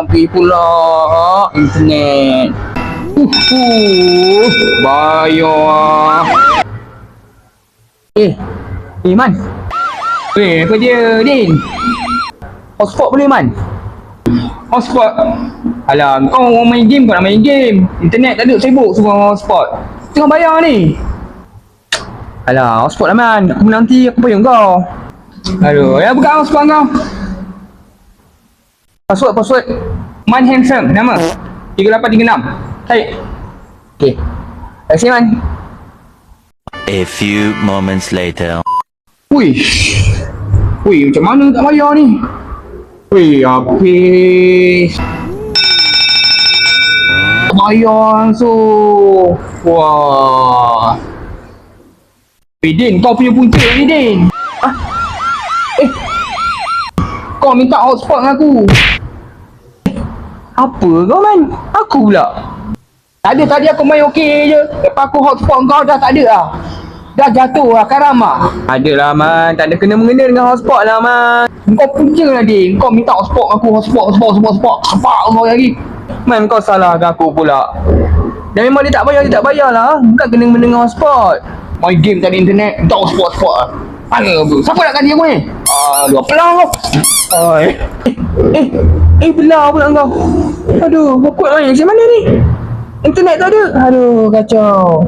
mati pula internet. Bayar. Man. Apa dia, Din? Hotspot boleh, Man? Hotspot? Alah, kau orang main game, kau nak main game. Internet tak ada, sibuk semua hotspot. Tengah bayar ni. Alah, hotspot lah, Man. Aku nanti aku bayar kau. Aduh, ya buka hotspot kau. Password. Man Handsome, nama. 3836. Tarik. Okay. Terima kasih, Man. A few moments later. Wih, macam mana tak bayar ni? Wih, habis. Tak bayar langsung. Wah. Din, kau punya punca ni, Din. Kau minta hotspot dengan aku. Apa kau, Man? Aku pula. Tak ada, tadi aku main okey je. Lepas aku hotspot kau dah tak ada lah. Dah jatuh lah, karam lah. Adalah, Man. Tak ada kena-mengena dengan hotspot lah, Man. Kau punca lah, Din. Kau minta hotspot aku. Hotspot. Sepak kau lagi. Man, kau salahkan aku pula. Dan memang dia tak bayar lah. Bukan kena-mengena dengan hotspot. Main game tak ada internet. Minta hotspot lah. Mana apa? Siapa nak ganti aku ni? Aduh, pelang kau. Belah pula kau. Aduh, kau kuat main macam mana ni? Internet tak ada. Aduh, kacau.